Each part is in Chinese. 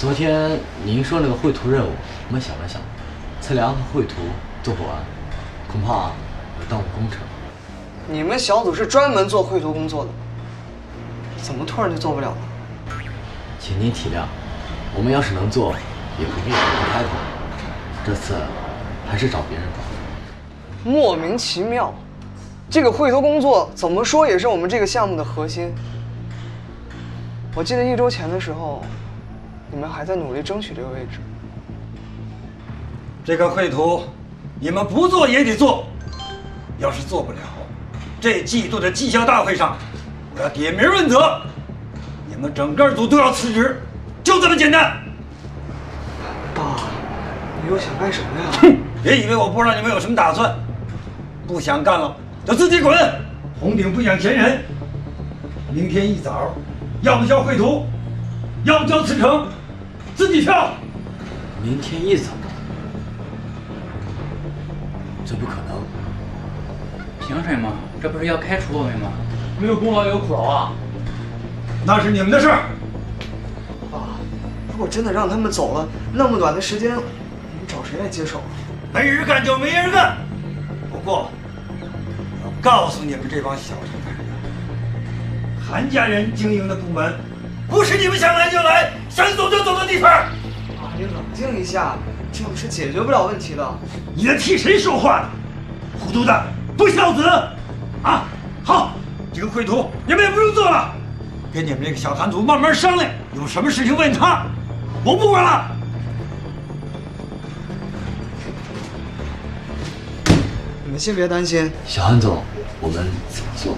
昨天您说那个绘图任务，我们想了想，测量和绘图做不完，恐怕要耽误工程。你们小组是专门做绘图工作的，怎么突然就做不了了？请您体谅，我们要是能做，也不必开口。这次还是找别人吧。莫名其妙，这个绘图工作怎么说也是我们这个项目的核心。我记得1周前的时候，你们还在努力争取这个位置。这个绘图，你们不做也得做。要是做不了，这季度的绩效大会上，我要点名问责，你们整个组都要辞职，就这么简单。爸，你又想干什么呀？哼，别以为我不知道你们有什么打算。不想干了就自己滚，红顶不养闲人。明天一早，要不交绘图，要不交辞呈，自己挑。明天一早，这不可能。凭什么？这不是要开除我们吗？没有功劳也有苦劳啊！那是你们的事儿。爸，如果真的让他们走了，那么短的时间，我们找谁来接手？没人干就没人干。不过，我要告诉你们这帮小城派人，韩家人经营的部门，不是你们想来就来、想走就走的地方。爸，你冷静一下，这样是解决不了问题的。你在替谁说话呢？糊涂的，不孝子！啊，好，这个绘图你们也不用做了，跟你们这个小团组慢慢商量，有什么事情问他，我不管了。你们先别担心，小韩总，我们怎么做？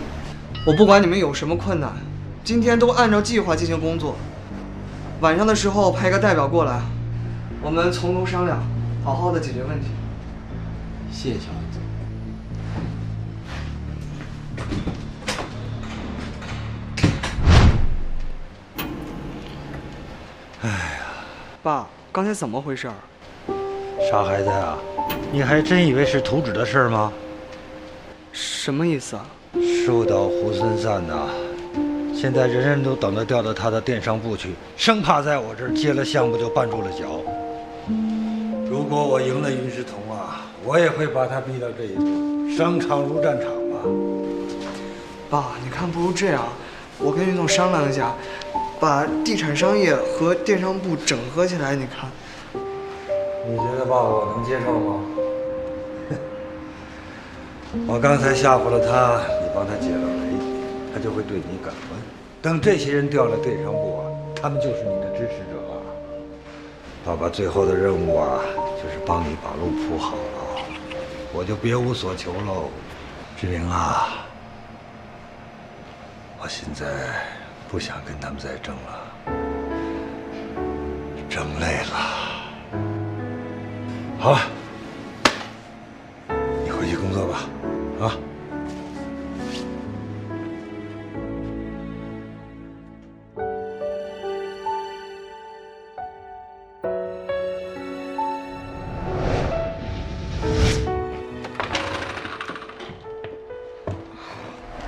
我不管你们有什么困难，今天都按照计划进行工作。晚上的时候派个代表过来，我们从头商量，好好的解决问题。谢谢小韩总。爸，刚才怎么回事？傻孩子呀，你还真以为是图纸的事吗？什么意思啊？树倒猢狲散呐！现在人人都等着调到他的电商部去，生怕在我这儿接了项目就绊住了脚。如果我赢了云石彤啊，我也会把他逼到这一步，商场如战场嘛。爸，你看，不如这样，我跟云总商量一下，把地产商业和电商部整合起来，你看。你觉得爸我能接受吗？我刚才吓唬了他，你帮他解了围，他就会对你感恩。等这些人调了电商部啊，他们就是你的支持者了。爸爸最后的任务啊，就是帮你把路铺好了，我就别无所求喽。志玲啊，我现在不想跟他们再争了，争累了。好了，你回去工作吧，啊。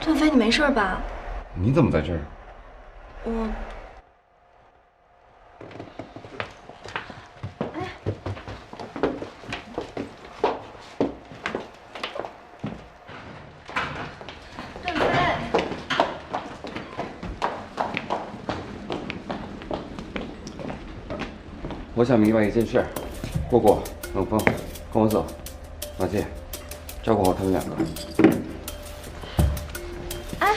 段飞，你没事吧？你怎么在这儿？我……段飞，我想明白一件事，蝈蝈、冷风，跟我走。老季，照顾好他们两个。哎，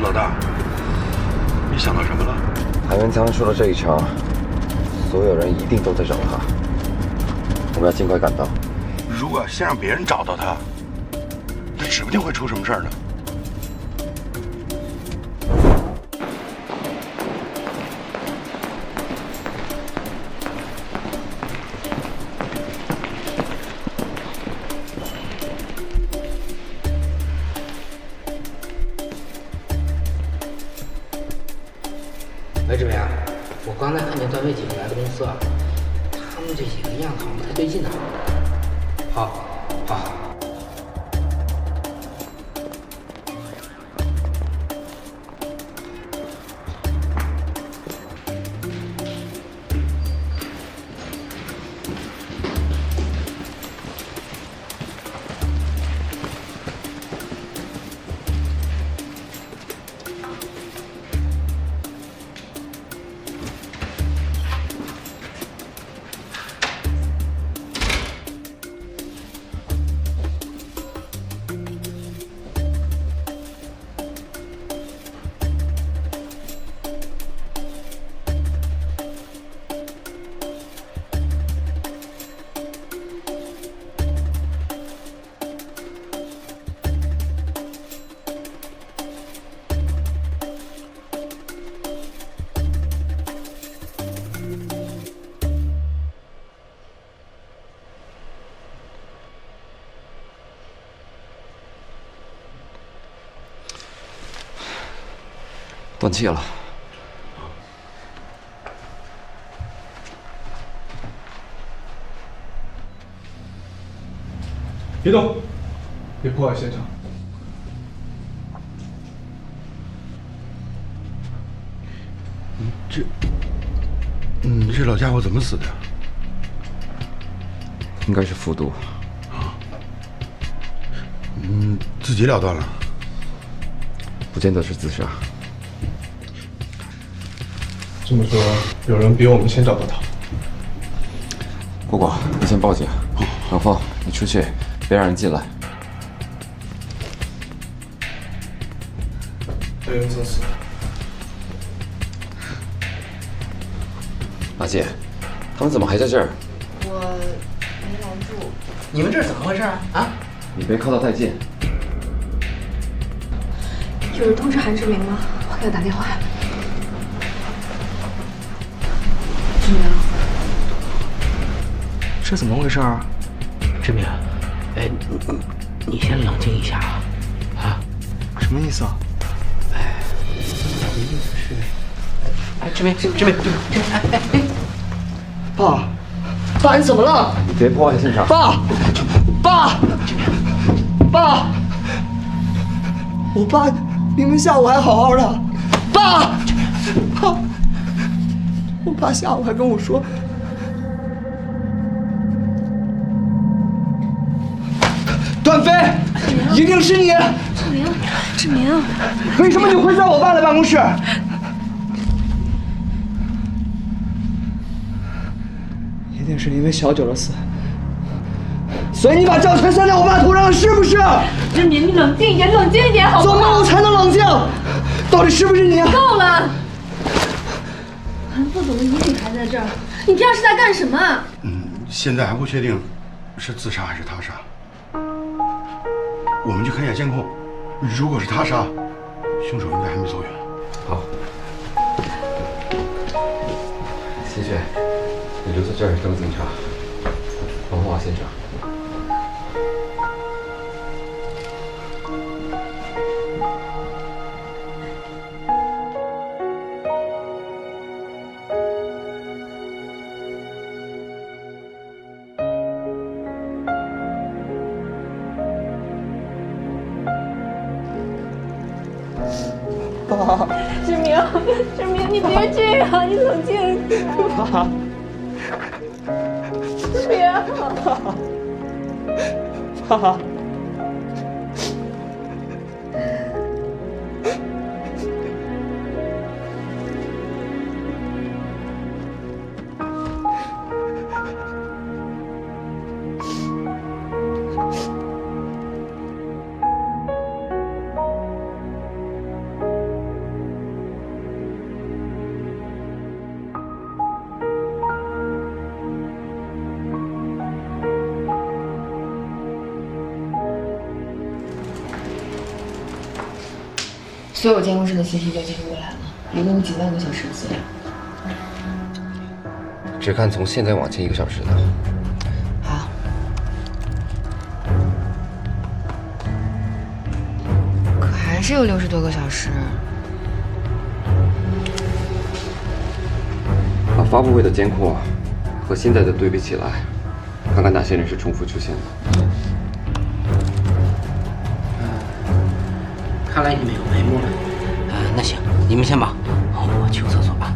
老大，你想到什么了？韩元仓说的这一场，所有人一定都在找他，我们要尽快赶到。如果先让别人找到他，那指不定会出什么事儿呢。喂，志明，我刚才看见段飞几个来的公司啊，他们这几个样子好像不太对劲呢。好，断气了。别动，别破坏现场。这老家伙怎么死的？应该是服毒。自己了断了。不见得是自杀。这么说，有人比我们先找到他。果果，你先报警。冷风，你出去，别让人进来。被人曾死。马姐，他们怎么还在这儿？我没拦住。你们这是怎么回事啊？啊！你别靠得太近。有人通知韩志明吗？我给他打电话。志明，这怎么回事啊？志明，哎，你先冷静一下啊！啊？什么意思啊？哎，我的意思是，哎，志明，哎，爸，爸，你怎么了？你别破坏现场。爸，我爸明明下午还好好的。爸，我爸下午还跟我说，段飞，一定是你。志明，为什么你会在我爸的办公室？一定是因为小九的死，所以你把赵全塞在我爸头上，是不是？志明，你冷静一点，冷静一点，好不好？怎么我才能冷静？到底是不是你？够了！韩副总的遗体还在这儿，你平常是在干什么？现在还不确定是自杀还是他杀。我们去看一下监控，如果是他杀，凶手应该还没走远。好。新雪，你留在这儿等警察，帮我往现场。志明，你别这样，你冷静一点。志明，爸。所有监控室的信息都记录过来了，一共有几万个小时的资料。只看从现在往前1个小时的。好。可还是有60多个小时。把发布会的监控和现在的对比起来，看看哪些人是重复出现的。看来你们有眉目了。那行，你们先忙，我去个厕所啊。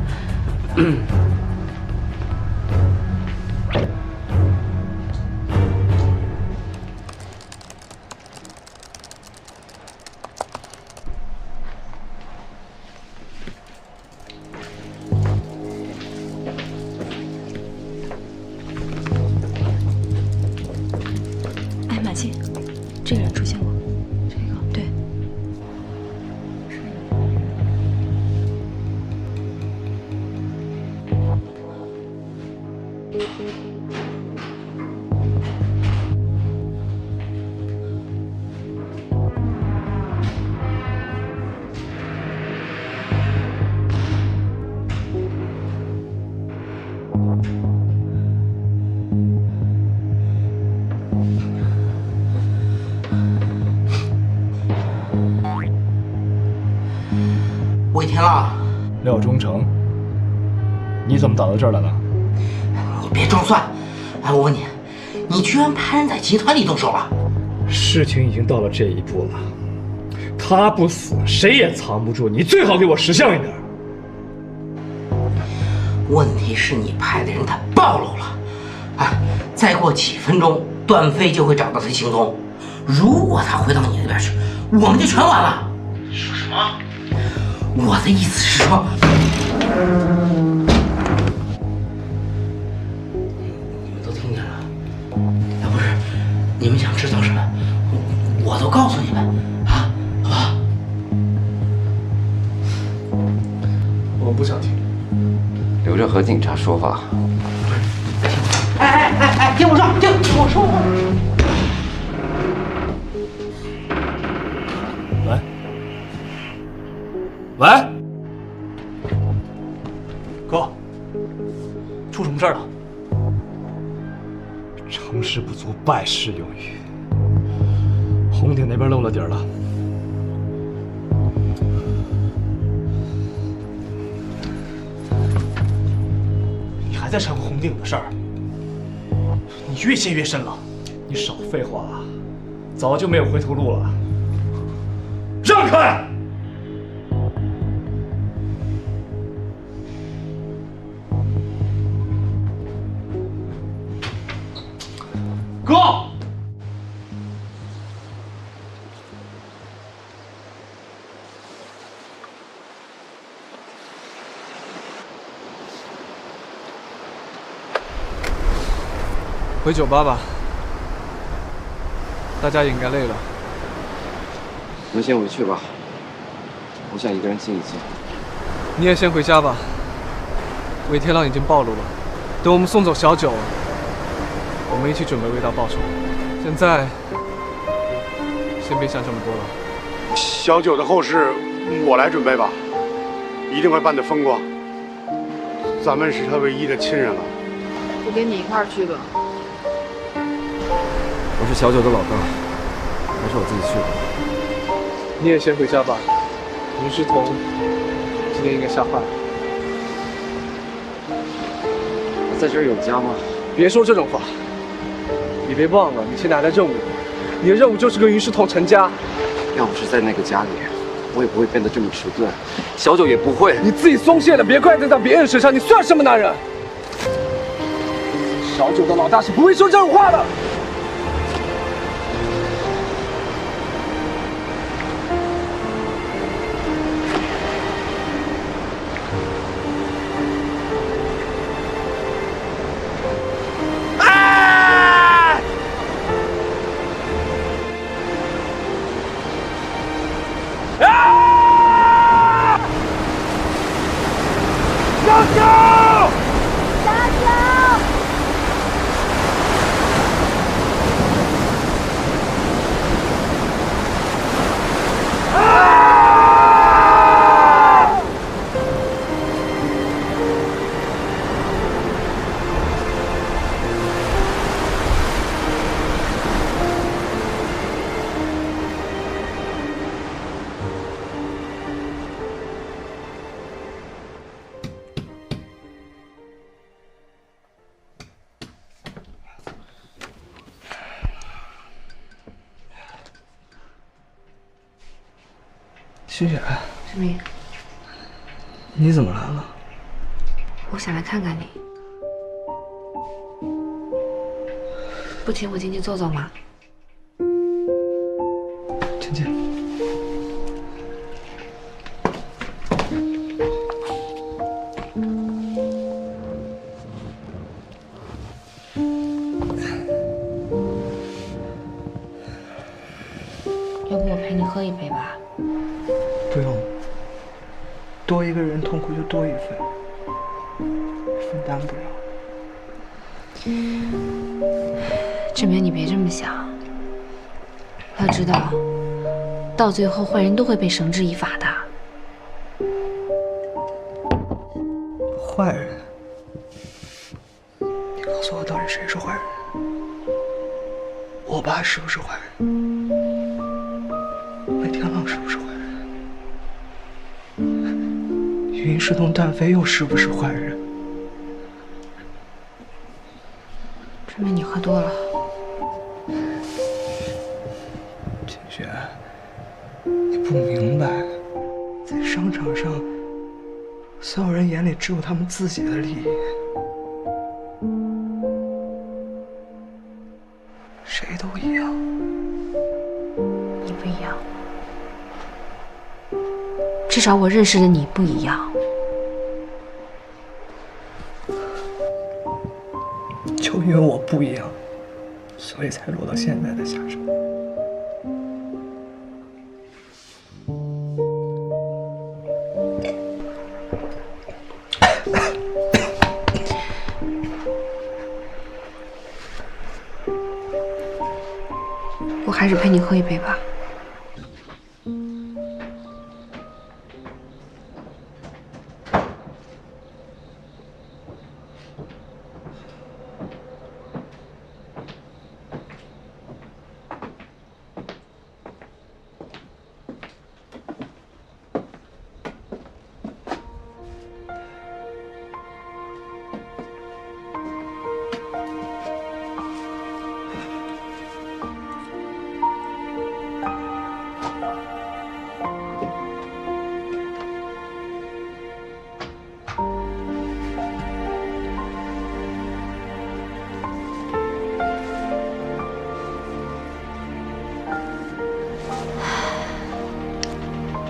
哎，马静，这个人出现过。这个对。魏天浪，廖忠诚，你怎么找到这儿来了？你别装蒜！哎，我问你，你居然派人在集团里动手了？事情已经到了这一步了，他不死，谁也藏不住。你最好给我识相一点。问题是你派的人他暴露了，啊，再过几分钟，段飞就会找到他行踪。如果他回到你那边去，我们就全完了。你说什么？我的意思是说，你们都听见了？要不是你们想知道什么，我都告诉你们啊，好不好？我们不想听。留着和警察说话。哎，听我说，听我说。喂，哥，出什么事儿了？成事不足败事有余，红顶那边露了底儿了。你还在掺和红顶的事儿，你越陷越深了。你少废话，早就没有回头路了。让开！哥，回酒吧吧，大家也应该累了。你们先回去吧，我想一个人静一静。你也先回家吧。魏天浪已经暴露了，等我们送走小九，我们一起准备为他报仇。现在，先别想这么多了。小九的后事我来准备吧，一定会办得风光。咱们是他唯一的亲人了。我跟你一块儿去吧。我是小九的老大，还是我自己去吧。你也先回家吧。于世彤今天应该吓坏了。我在这儿有家吗？别说这种话。你别忘了，你现在还在任务里，你的任务就是跟于世彤成家。要不是在那个家里，我也不会变得这么迟钝，小九也不会。你自己松懈了，别怪罪在别人身上。你算什么男人？小九的老大是不会说这种话的。徐雪，志明，你怎么来了？我想来看看你，不请我进去坐坐吗？请进。要不我陪你喝一杯吧？不用，多一个人痛苦就多一份，分担不了。志明，你别这么想。要知道，到最后坏人都会被绳之以法的。坏人？你告诉我，到底谁是坏人？我爸是不是坏人？魏天浪是不是坏人？云石洞段飞又是不是坏人？志明，你喝多了。秦雪，你不明白，在商场上，所有人眼里只有他们自己的利益，谁都一样。你不一样，至少我认识的你不一样。就因为我不一样，所以才落到现在的下场。我还是陪你喝一杯吧。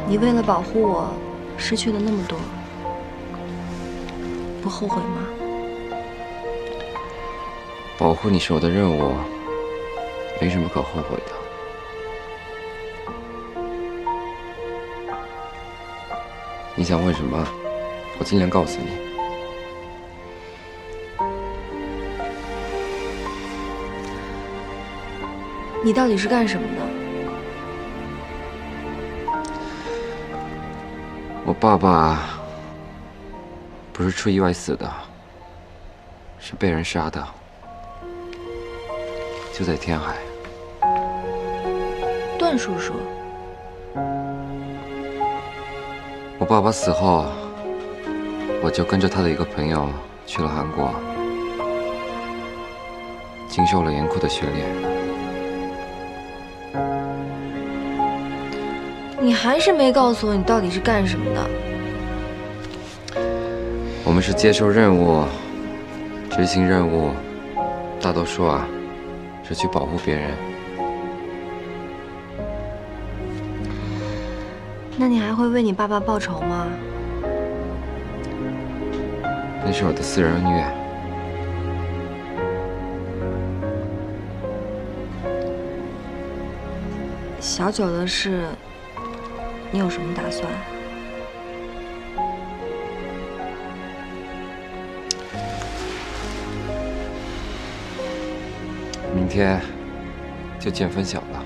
你为了保护我，失去了那么多，不后悔吗？保护你是我的任务，没什么可后悔的。你想问什么，我尽量告诉你。你到底是干什么的？我爸爸不是出意外死的，是被人杀的，就在天海。段叔叔，我爸爸死后，我就跟着他的一个朋友去了韩国，经受了严酷的训练。你还是没告诉我你到底是干什么的。我们是接受任务、执行任务，大多数是去保护别人。那你还会为你爸爸报仇吗？那是我的私人恩怨。小九的事，你有什么打算？明天就见分晓了。